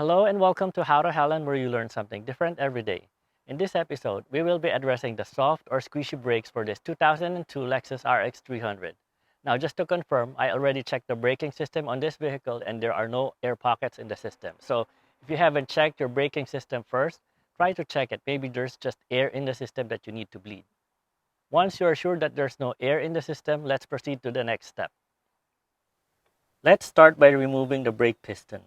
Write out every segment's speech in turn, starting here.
Hello and welcome to How to Helen, where you learn something different every day. In this episode, we will be addressing the soft or squishy brakes for this 2002 Lexus RX300. Now, just to confirm, I already checked the braking system on this vehicle and there are no air pockets in the system. So, if you haven't checked your braking system first, try to check it. Maybe there's just air in the system that you need to bleed. Once you are sure that there's no air in the system, let's proceed to the next step. Let's start by removing the brake piston.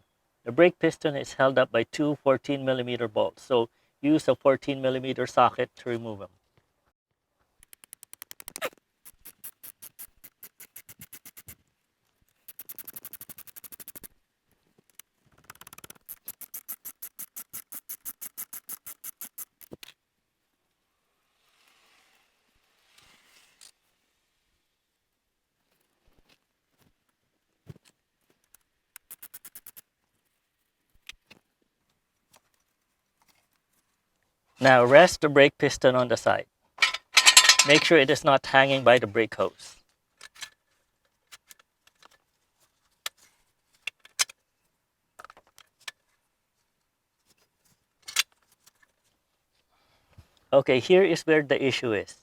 The brake piston is held up by two 14mm bolts, so use a 14mm socket to remove them. Now rest the brake piston on the side. Make sure it is not hanging by the brake hose. Okay, here is where the issue is.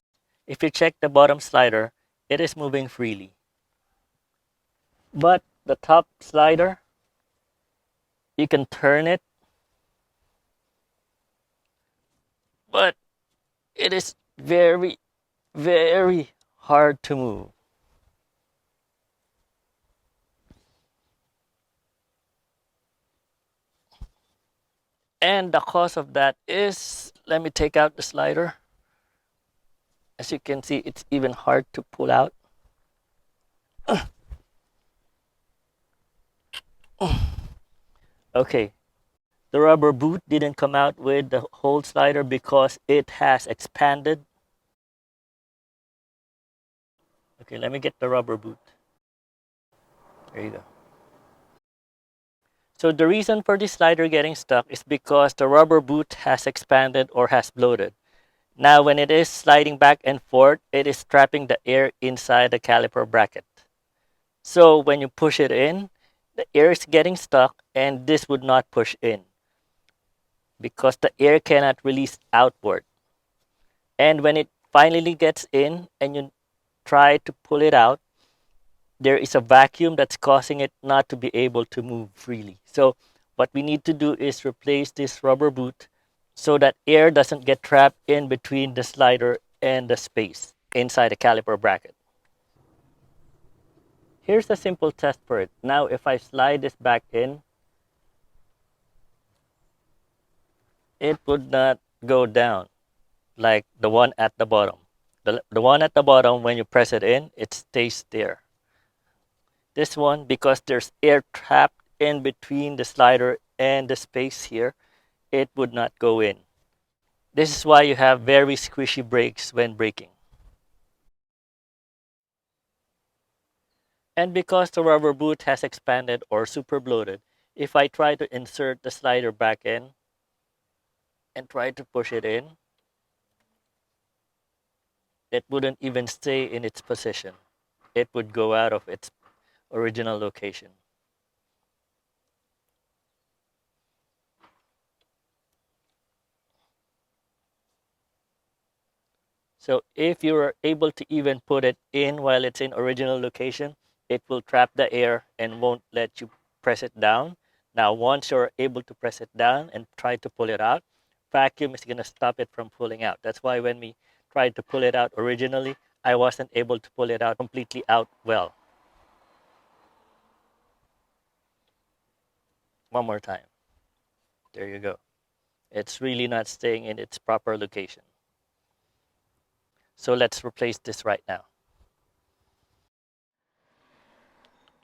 If you check the bottom slider, it is moving freely. But the top slider, you can turn it, but it is very, very hard to move. And the cause of that is, let me take out the slider. As you can see, it's even hard to pull out. Okay, the rubber boot didn't come out with the whole slider because it has expanded. Okay, let me get the rubber boot. There you go. So the reason for this slider getting stuck is because the rubber boot has expanded or has bloated. Now when it is sliding back and forth, it is trapping the air inside the caliper bracket. So when you push it in, the air is getting stuck and this would not push in because the air cannot release outward. And when it finally gets in and you try to pull it out, there is a vacuum that's causing it not to be able to move freely. So what we need to do is replace this rubber boot so that air doesn't get trapped in between the slider and the space inside the caliper bracket. Here's a simple test for it. Now if I slide this back in, it would not go down like the one at the bottom. The one at the bottom, when you press it in, it stays there. This one, because there's air trapped in between the slider and the space here, it would not go in. This is why you have very squishy brakes when braking. And because the rubber boot has expanded or super bloated, if I try to insert the slider back in and try to push it in, it wouldn't even stay in its position. It would go out of its original location. So if you are able to even put it in while it's in original location, it will trap the air and won't let you press it down. Now, once you're able to press it down and try to pull it out, vacuum is going to stop it from pulling out. That's why when we tried to pull it out originally, I wasn't able to pull it out completely out well. One more time. There you go. It's really not staying in its proper location. So let's replace this right now.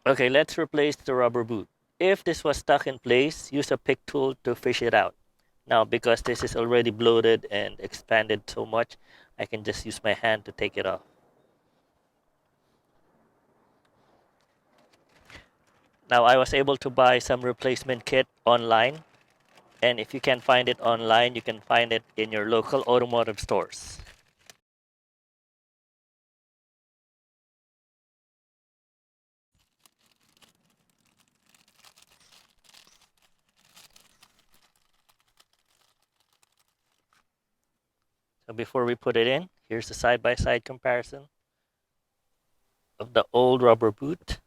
Okay, let's replace the rubber boot. If this was stuck in place, use a pick tool to fish it out. Now, because this is already bloated and expanded so much, I can just use my hand to take it off. Now, I was able to buy some replacement kit online. And if you can't find it online, you can find it in your local automotive stores. So before we put it in, here's a side-by-side comparison of the old rubber boot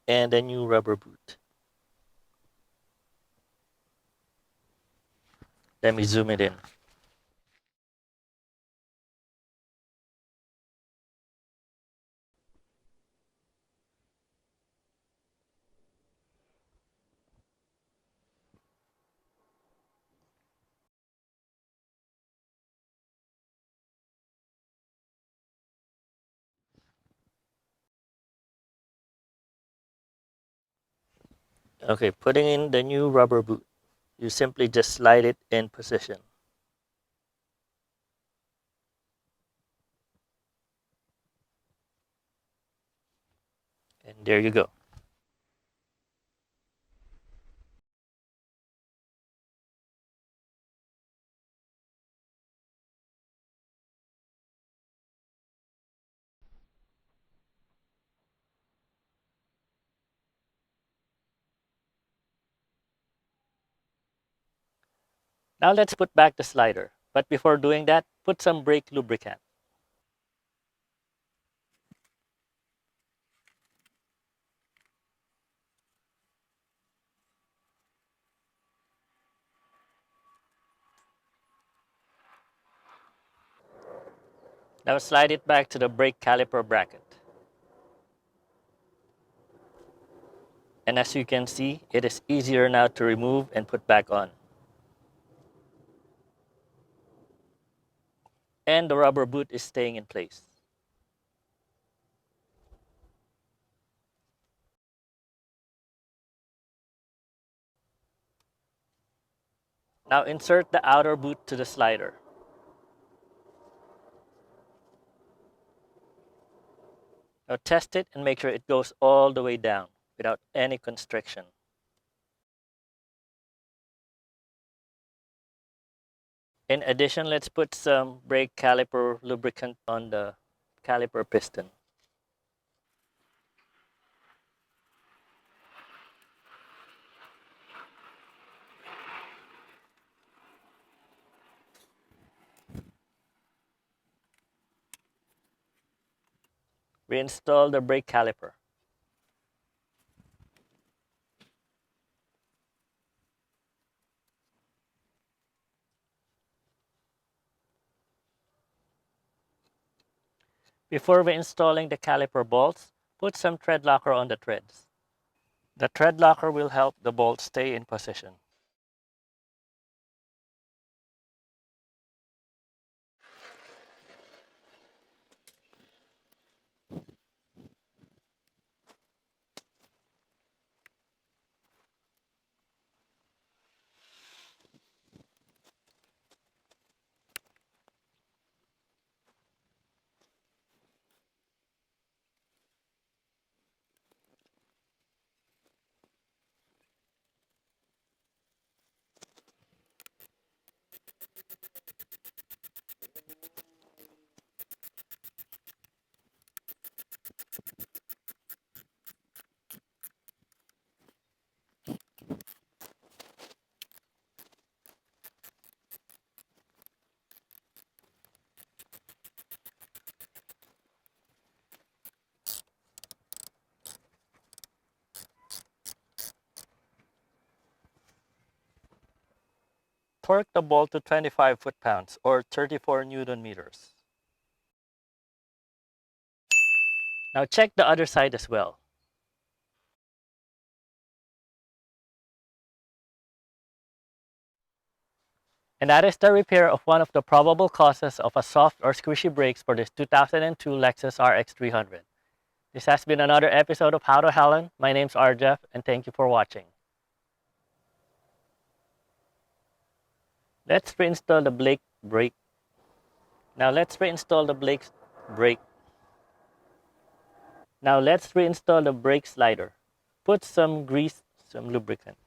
and the new rubber boot. Let me zoom it in. Okay, putting in the new rubber boot. You simply just slide it in position. And there you go. Now let's put back the slider. But before doing that, put some brake lubricant. Now slide it back to the brake caliper bracket. And as you can see, it is easier now to remove and put back on. And the rubber boot is staying in place. Now insert the outer boot to the slider. Now test it and make sure it goes all the way down without any constriction. In addition, let's put some brake caliper lubricant on the caliper piston. Reinstall the brake caliper. Before reinstalling the caliper bolts, put some tread locker on the treads. The tread locker will help the bolts stay in position. Torque the bolt to 25 foot-pounds or 34 Newton meters. Now check the other side as well. And that is the repair of one of the probable causes of a soft or squishy brakes for this 2002 Lexus RX300. This has been another episode of How to Helen. My name's RJeff and thank you for watching. Let's reinstall the brake. Now let's reinstall the brake. Now let's reinstall the brake slider. Put some grease, some lubricant.